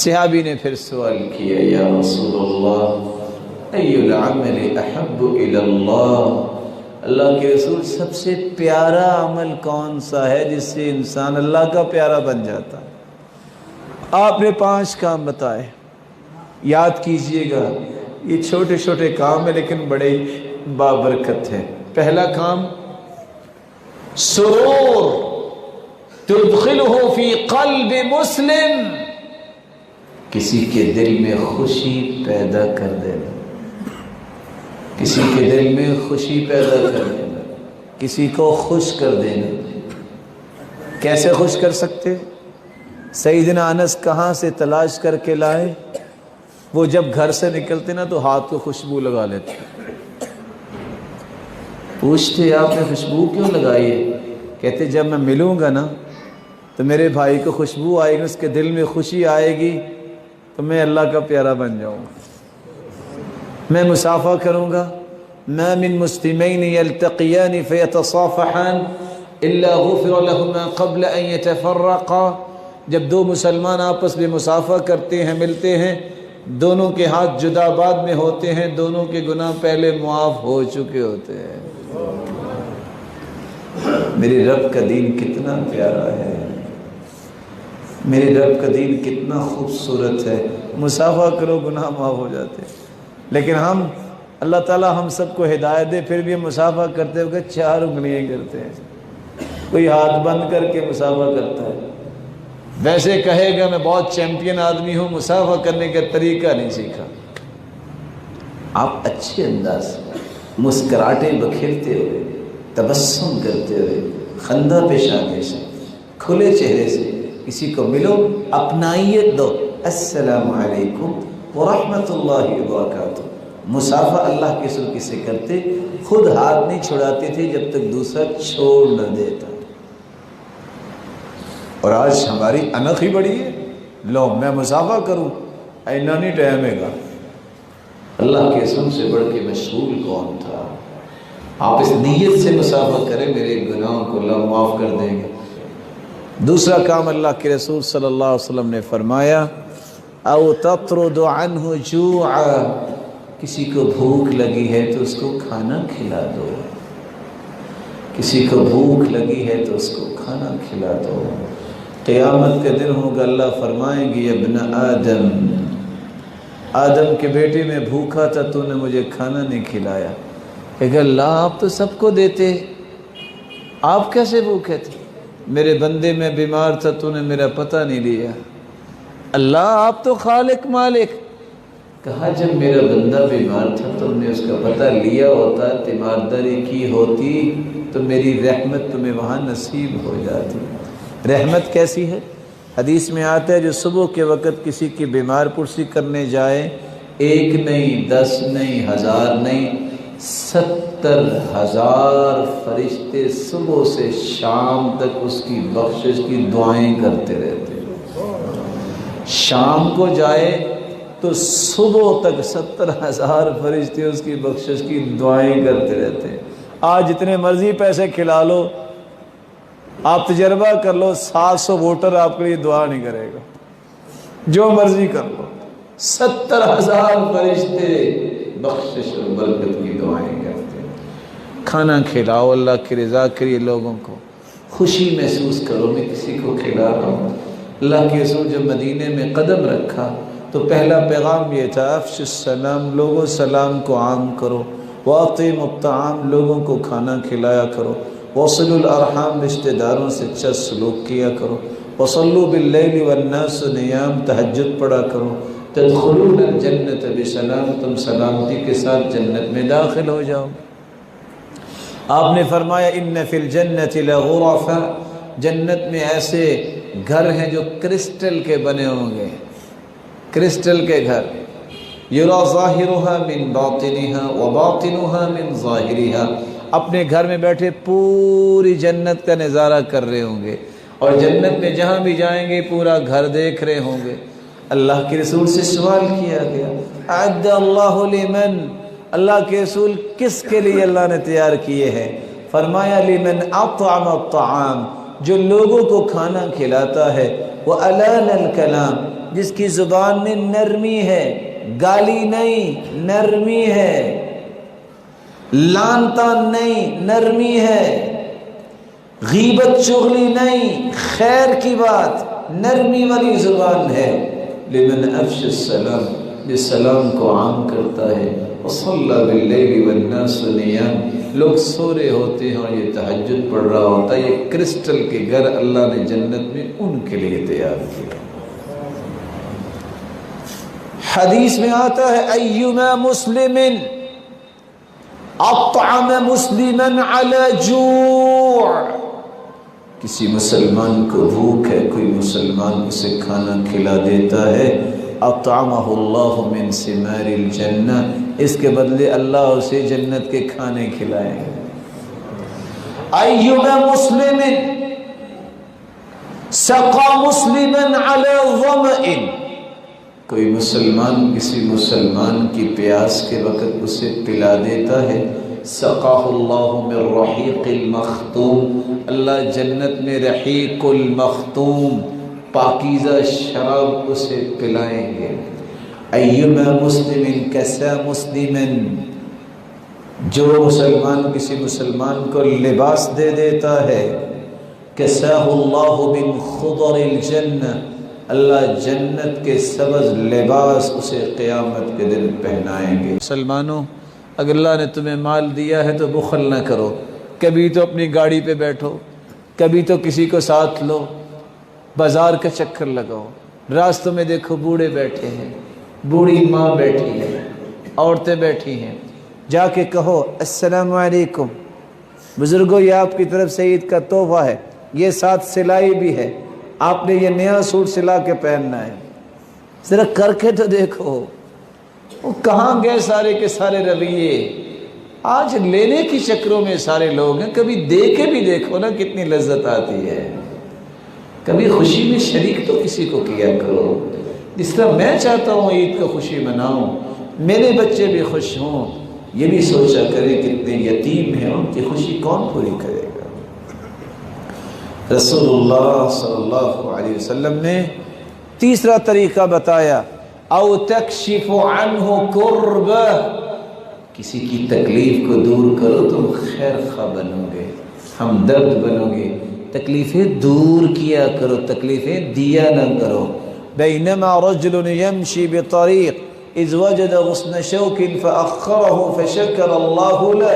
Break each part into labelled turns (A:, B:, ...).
A: صحابی نے پھر سوال کیا یا رسول اللہ ای العمل احب الی اللہ، اللہ کے رسول سب سے پیارا عمل کون سا ہے جس سے انسان اللہ کا پیارا بن جاتا؟ آپ نے 5 کام بتائے، یاد کیجئے گا، یہ چھوٹے چھوٹے کام ہیں لیکن بڑے بابرکت ہیں۔ پہلا کام سرور تدخلہ فی قلب مسلم، کسی کے دل میں خوشی پیدا کر دینا، کسی کے دل میں خوشی پیدا کر دینا، کسی کو خوش کر دینا۔ کیسے خوش کر سکتے؟ سیدنا انس کہاں سے تلاش کر کے لائے؟ وہ جب گھر سے نکلتے نا تو ہاتھ کو خوشبو لگا لیتے، پوچھتے آپ نے خوشبو کیوں لگائی ہے؟ کہتے جب میں ملوں گا نا تو میرے بھائی کو خوشبو آئے گی، اس کے دل میں خوشی آئے گی تو میں اللہ کا پیارا بن جاؤں گا، میں مصافحہ کروں گا۔ ما من مسلمین یلتقیان فیتصافحان الا غفر لهما قبل ان یتفرقا، جب 2 مسلمان آپس میں مصافحہ کرتے ہیں، ملتے ہیں، دونوں کے ہاتھ جدا بعد میں ہوتے ہیں، دونوں کے گناہ پہلے معاف ہو چکے ہوتے ہیں۔ میرے رب کا دین کتنا پیارا ہے، میرے رب کا دین کتنا خوبصورت ہے۔ مصافحہ کرو گناہ معاف ہو جاتے ہیں، لیکن ہم اللہ تعالیٰ ہم سب کو ہدایت دے، پھر بھی ہم مصافحہ کرتے ہوئے 4 انگلیاں کرتے ہیں، کوئی ہاتھ بند کر کے مصافحہ کرتا ہے، ویسے کہے گا میں بہت چیمپئن آدمی ہوں، مصافحہ کرنے کا طریقہ نہیں سیکھا۔ آپ اچھے انداز سے مسکراہٹیں بکھیرتے ہوئے، تبسم کرتے ہوئے، خندہ پیشانی سے، کھلے چہرے سے کسی کو ملو، اپنائیت دو، السلام علیکم ورحمۃ اللہ وبرکاتہ۔ مصافحہ اللہ کے رسول کسے کرتے؟ خود ہاتھ نہیں چھڑاتے تھے جب تک دوسرا چھوڑ نہ دیتا۔ اور آج ہماری انخ ہی بڑی ہے، لو میں مصافحہ کروں، اینا نہیں ٹائم ہے گا۔ اللہ کے رسول سے بڑھ کے مشغول کون تھا؟ آپ اس نیت سے مصافحہ کریں، میرے گناہوں کو اللہ معاف کر دیں گے۔ دوسرا کام اللہ کے رسول صلی اللہ علیہ وسلم نے فرمایا او تطرد عنہ جوعا، کسی کو بھوک لگی ہے تو اس کو کھانا کھلا دو، کسی کو بھوک لگی ہے تو اس کو کھانا کھلا دو۔ قیامت کا دن ہوگا، اللہ فرمائیں گے ابن آدم، آدم کے بیٹے میں بھوکا تھا، تو نے مجھے کھانا نہیں کھلایا۔ کہ اللہ آپ تو سب کو دیتے، آپ کیسے بھوکے تھے؟ میرے بندے میں بیمار تھا، تو نے میرا پتہ نہیں لیا۔ اللہ آپ تو خالق مالک۔ کہا جب میرا بندہ بیمار تھا تم نے اس کا پتہ لیا ہوتا، تیمارداری کی ہوتی تو میری رحمت تمہیں وہاں نصیب ہو جاتی۔ رحمت کیسی ہے؟ حدیث میں آتا ہے جو صبح کے وقت کسی کی بیمار پرسی کرنے جائے، 1 نہیں 10 نہیں 1000 نہیں 70,000 فرشتے صبح سے شام تک اس کی بخشش کی دعائیں کرتے رہتے ہیں۔ شام کو جائے تو صبح تک 70,000 فرشتے اس کی بخشش کی دعائیں کرتے رہتے ہیں۔ آج جتنے مرضی پیسے کھلا لو، آپ تجربہ کر لو، 700 ووٹر آپ کے لیے دعا نہیں کرے گا، جو مرضی کر لو، 70,000 فرشتے بخشش اور برکت کی دعائیں کرتے ہیں۔ کھانا کھلاؤ اللہ کی رضا کے لیے، لوگوں کو خوشی محسوس کرو میں کسی کو کھلا رہا ہوں۔ اللہ کے رسول جب مدینے میں قدم رکھا تو پہلا پیغام یہ تھا افش السلام، لوگوں سلام کو عام کرو، واطعموا الطعام، لوگوں کو کھانا کھلایا کرو، وصلوا الارحام، رشتہ داروں سے اچھا سلوک کیا کرو، وصلوا باللیل والناس نیام، تہجد پڑھا کرو، تدخلون الجنت بسلام، تم سلامتی کے ساتھ جنت میں داخل ہو جاؤ۔ آپ نے فرمایا ان فی الجنت لغرفا، جنت میں ایسے گھر ہیں جو کرسٹل کے بنے ہوں گے، کرسٹل کے گھر، یرا ظاہرها من باطنها وباطنها من ظاہرها، اپنے گھر میں بیٹھے پوری جنت کا نظارہ کر رہے ہوں گے، اور جنت میں جہاں بھی جائیں گے پورا گھر دیکھ رہے ہوں گے۔ اللہ کے رسول سے سوال کیا گیا اعد اللہ لمن، اللہ کے رسول کس کے لیے اللہ نے تیار کیے ہیں؟ فرمایا لمن اطعم الطعام، جو لوگوں کو کھانا کھلاتا ہے، وَأَلَانَ الْكَلَامِ، جس کی زبان میں نرمی ہے، گالی نہیں، نرمی ہے، لان تان نہیں، نرمی ہے، غیبت چغلی نہیں، خیر کی بات، نرمی والی زبان ہے۔ لمن افشى السلام، جو سلام کو عام کرتا ہے، وصلى باللیل والناس نیام، لوگ سو رہے ہوتے ہیں اور یہ تہجد پڑھ رہا ہوتا ہے، یہ کرسٹل کے گھر اللہ نے جنت میں ان کے لیے تیار کیا۔ حدیث میں آتا ہے ایما مسلم اطعم مسلما علی جوع، کسی مسلمان کو بھوک ہے، کوئی مسلمان اسے کھانا کھلا دیتا ہے، اطعمہ اللہ من ثمار الجنہ، اس کے بدلے اللہ اسے جنت کے کھانے کھلائیں گے۔ ایما مسلم سقا مسلما علی ظمأ، کوئی مسلمان کسی مسلمان کی پیاس کے وقت اسے پلا دیتا ہے، سقاہ اللہ من رحیق المختوم، اللہ جنت میں رحیق المختوم پاکیزہ شراب اسے پلائیں گے۔ ایما مسلم کسا مسلما، جو مسلمان کسی مسلمان کو لباس دے دیتا ہے، کساہ اللہ من خضر الجنہ، اللہ جنت کے سبز لباس اسے قیامت کے دن پہنائیں گے۔ مسلمانوں، اگر اللہ نے تمہیں مال دیا ہے تو بخل نہ کرو، کبھی تو اپنی گاڑی پہ بیٹھو، کبھی تو کسی کو ساتھ لو، بازار کا چکر لگاؤ، راستوں میں دیکھو بوڑھے بیٹھے ہیں، بوڑھی ماں بیٹھی ہے، عورتیں بیٹھی ہیں، جا کے کہو السلام علیکم بزرگوں، یہ آپ کی طرف سے عید کا تحفہ ہے، یہ ساتھ سلائی بھی ہے، آپ نے یہ نیا سوٹ سلا کے پہننا ہے، ذرا کر کے تو دیکھو۔ وہ کہاں گئے سارے کے سارے رویے؟ آج لینے کی چکروں میں سارے لوگ ہیں، کبھی دے کے بھی دیکھو نا کتنی لذت آتی ہے، کبھی خوشی میں شریک تو کسی کو کیا کرو، جس طرح میں چاہتا ہوں عید کو خوشی مناؤں، میرے بچے بھی خوش ہوں، یہ بھی سوچا کریں کتنے یتیم ہیں، ان کی خوشی کون پوری کرے گا۔ رسول اللہ صلی اللہ علیہ وسلم نے تیسرا طریقہ بتایا، او تکشف عنہ کربہ، کسی کی تکلیف کو دور کرو تم خیر خواہ بنو گے، ہمدرد بنو گے، تکلیفیں دور کیا کرو، تکلیفیں دیا نہ کرو۔ بینما رجل یمشی بطریق اذ وجد غصن شوک فأخره فشکر اللہ له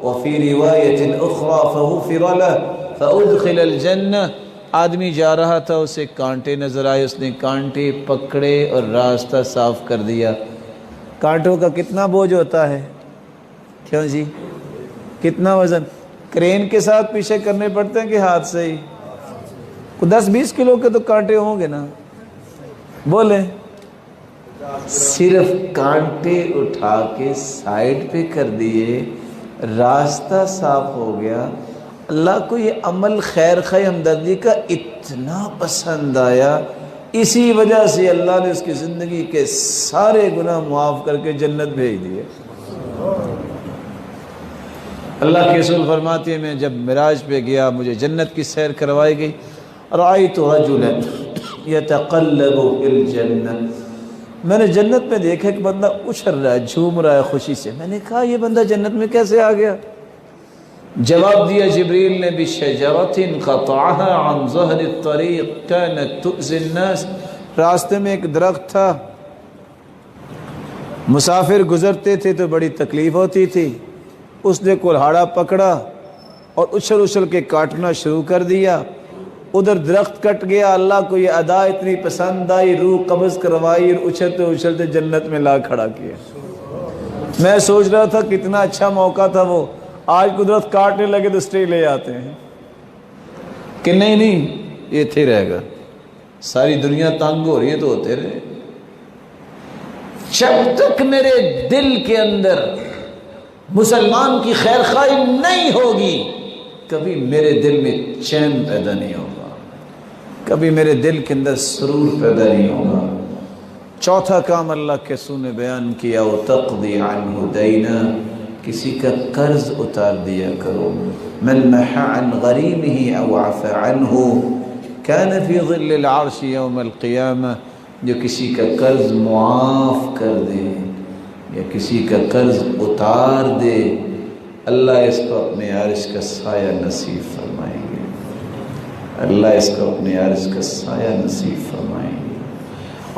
A: وفی روایت اخرى فغفر له فأدخل الجنہ، آدمی جا رہا تھا، اسے کانٹے نظر آئے، اس نے کانٹے پکڑے اور راستہ صاف کر دیا۔ کانٹوں کا کتنا بوجھ ہوتا ہے؟ کیوں جی؟ کتنا وزن؟ کرین کے ساتھ پیچھے کرنے پڑتے ہیں کہ ہاتھ سے ہی؟ 10-20 کلو کے تو کانٹے ہوں گے نا، بولیں۔ صرف کانٹے اٹھا کے سائڈ پہ کر دیے، راستہ صاف ہو گیا۔ اللہ کو یہ عمل خیر خواہ ہمدردی کا اتنا پسند آیا، اسی وجہ سے اللہ نے اس کی زندگی کے سارے گناہ معاف کر کے جنت بھیج دیے۔ اللہ کے رسول فرماتے ہیں میں جب معراج پہ گیا، مجھے جنت کی سیر کروائی گئی، رأیت رجلا یتقلب فی الجنہ، میں نے جنت میں دیکھا ایک بندہ اچھل رہا ہے، جھوم رہا ہے خوشی سے۔ میں نے کہا یہ بندہ جنت میں کیسے آ گیا؟ جواب دیا جبریل نے، بشجرۃ قطعها عن ظہر الطریق كانت تؤذی الناس، راستے میں ایک درخت تھا، مسافر گزرتے تھے تو بڑی تکلیف ہوتی تھی، اس نے کلہاڑا پکڑا اور اچھل اچھل کے کاٹنا شروع کر دیا، ادھر درخت کٹ گیا۔ اللہ کو یہ ادا اتنی پسند آئی، روح قبض کروائی اور اچھلتے اچھلتے جنت میں لا کھڑا کیا۔ میں سوچ رہا تھا کتنا اچھا موقع تھا وہ، آج قدرت کاٹنے لگے تو اسٹے لے آتے ہیں کہ نہیں یہ تھے رہے گا، ساری دنیا تنگ ہو رہی ہے تو ہوتے رہے۔ جب تک میرے دل کے اندر مسلمان کی خیر خواہی نہیں ہوگی، کبھی میرے دل میں چین پیدا نہیں ہوگا، کبھی میرے دل کے اندر سرور پیدا نہیں ہوگا۔ چوتھا کام اللہ کے رسول نے بیان کیا، وَتَقْضِي عَنْهُ دَيْنًا، کسی کا قرض اتار دیا کرو۔ من محا عن غریمہ او عفا عنہ، کان فی ظل العرش یوم القیامہ، جو کسی کا قرض معاف کر دے یا کسی کا قرض اتار دے، اللہ اس کو اپنے عرش کا سایہ نصیب فرمائیں گے، اللہ اس کو اپنے عرش کا سایہ نصیب فرمائیں گے۔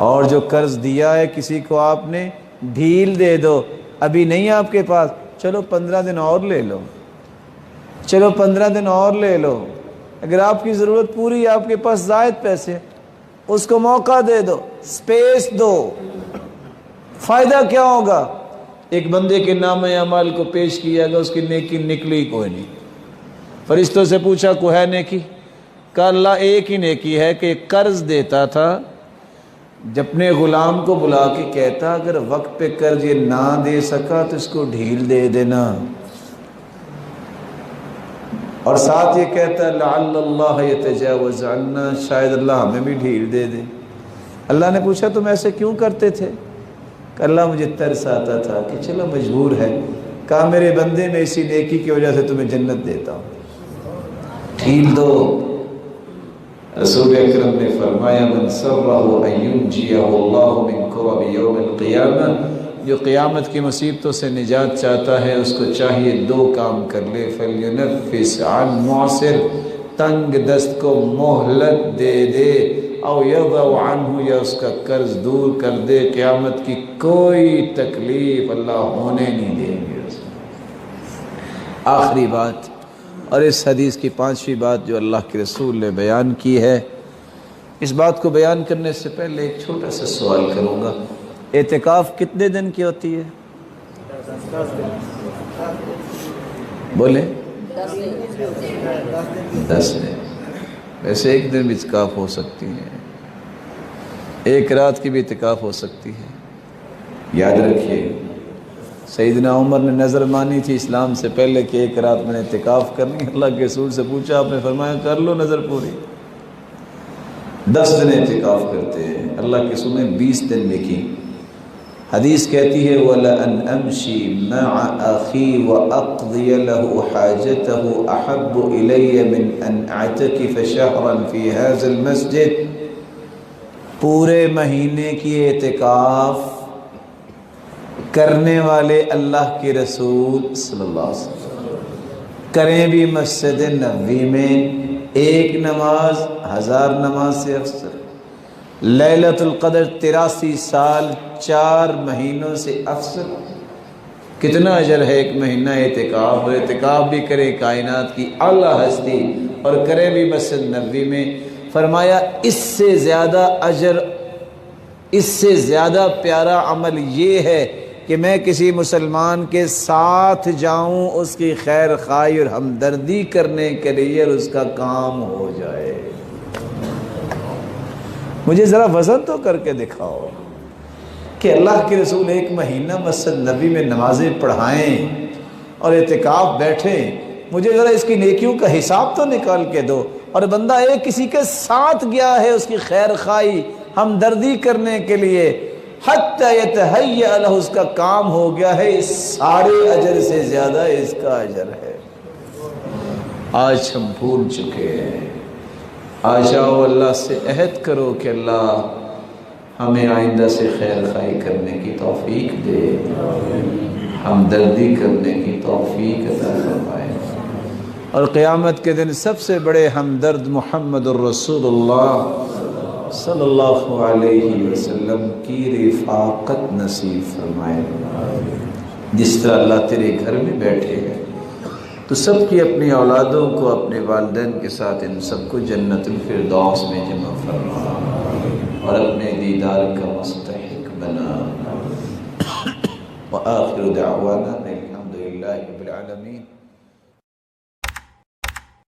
A: اور جو قرض دیا ہے کسی کو آپ نے، ڈھیل دے دو، ابھی نہیں آپ کے پاس، چلو 15 دن اور لے لو، چلو 15 دن اور لے لو، اگر آپ کی ضرورت پوری، آپ کے پاس زائد پیسے، اس کو موقع دے دو، سپیس دو، فائدہ کیا ہوگا؟ ایک بندے کے نام اعمال کو پیش کیا گیا، اس کی نیکی نکلی کوئی نہیں۔ فرشتوں سے پوچھا کوئی ہے نیکی؟ کہا اللہ ایک ہی نیکی ہے کہ قرض دیتا تھا، جب اپنے غلام کو بلا کے کہتا اگر وقت پہ قرض یہ نہ دے سکا تو اس کو ڈھیل دے دینا، اور ساتھ یہ کہتا لعل اللہ یتجاوز عنا، شاید اللہ ہمیں بھی ڈھیل دے دے۔ اللہ نے پوچھا تم ایسے کیوں کرتے تھے؟ کہ اللہ مجھے ترس آتا تھا کہ چلو مجبور ہے، کہا میرے بندے میں اسی نیکی کی وجہ سے تمہیں جنت دیتا ہوں، ڈھیل دو۔ رسول اکرم نے فرمایا من سرہ ان ینجیہ اللہ من کرب یوم القیامہ، جو قیامت کی مصیبتوں سے نجات چاہتا ہے اس کو چاہیے 2 کام کر لے، فَلْيُنَفِّسْ عَنْ مُعْسِرْ، تنگ دست کو مہلت دے دے، او یضع عنہ، یا اس کا قرض دور کر دے، قیامت کی کوئی تکلیف اللہ ہونے نہیں دیں گے۔ آخری بات اور اس حدیث کی 5ویں بات جو اللہ کے رسول نے بیان کی ہے، اس بات کو بیان کرنے سے پہلے ایک چھوٹا سا سوال کروں گا، اعتکاف کتنے دن کی ہوتی ہے؟ بولیں 10 دن۔ ویسے ایک دن بھی اعتکاف ہو سکتی ہے، ایک رات کی بھی اعتکاف ہو سکتی ہے۔ یاد رکھیے سیدنا عمر نے نظر مانی تھی اسلام سے پہلے کہ ایک رات میں نے اعتکاف کرنی، اللہ کے رسول سے پوچھا، آپ نے فرمایا کر لو نظر پوری۔ 10 دن اعتکاف کرتے ہیں، اللہ کے رسول نے 20 دن لکھی۔ حدیث کہتی ہے وَلَأَنْ أَمْشِي مَعَ أَخِي وَأَقْضِيَ لَهُ حَاجَتَهُ أَحَبُّ إِلَيَّ مِنْ أَنْ أَعْتَكِفَ شَهْرًا فِي هَذَا الْمَسْجِدِ، پورے مہینے کی اعتکاف کرنے والے اللہ کے رسول صلی اللہ علیہ وسلم کریں بھی مسجد نبوی میں ایک نماز 1000 نماز سے افضل، لیلۃ القدر 83 سال 4 مہینوں سے افضل۔ کتنا اجر ہے ایک مہینہ اعتکاف، اور اعتکاف بھی کرے کائنات کی اعلیٰ ہستی اور کرے بھی مسجد نبوی میں۔ فرمایا اس سے زیادہ اجر، اس سے زیادہ پیارا عمل یہ ہے کہ میں کسی مسلمان کے ساتھ جاؤں اس کی خیر خواہی اور ہمدردی کرنے کے لیے اور اس کا کام ہو جائے۔ مجھے ذرا وزن تو کر کے دکھاؤ کہ اللہ کے رسول ایک مہینہ مسجد نبی میں نمازیں پڑھائیں اور اعتکاف بیٹھیں، مجھے ذرا اس کی نیکیوں کا حساب تو نکال کے دو۔ اور بندہ ایک کسی کے ساتھ گیا ہے اس کی خیر خواہی ہمدردی کرنے کے لیے، حتی یتہیأ لہ، اس کا کام ہو گیا ہے، اس سارے اجر سے زیادہ اس کا اجر ہے۔ آج ہم بھول چکے ہیں، آ جاؤ اللہ سے عہد کرو کہ اللہ ہمیں آئندہ سے خیر خواہی کرنے کی توفیق دے، ہمدردی کرنے کی توفیق عطا فرمائے، اور قیامت کے دن سب سے بڑے ہمدرد محمد الرسول اللہ صلی اللہ علیہ وسلم کی رفاقت نصیب فرمائے۔ جس طرح اللہ تیرے گھر میں بیٹھے ہیں تو سب کی اپنی اولادوں کو، اپنے والدین کے ساتھ ان سب کو جنت الفردوس میں جمع فرما اور اپنے دیدار کا مستحق بنا۔ وآخر دعوانا الحمدللہ رب العالمین۔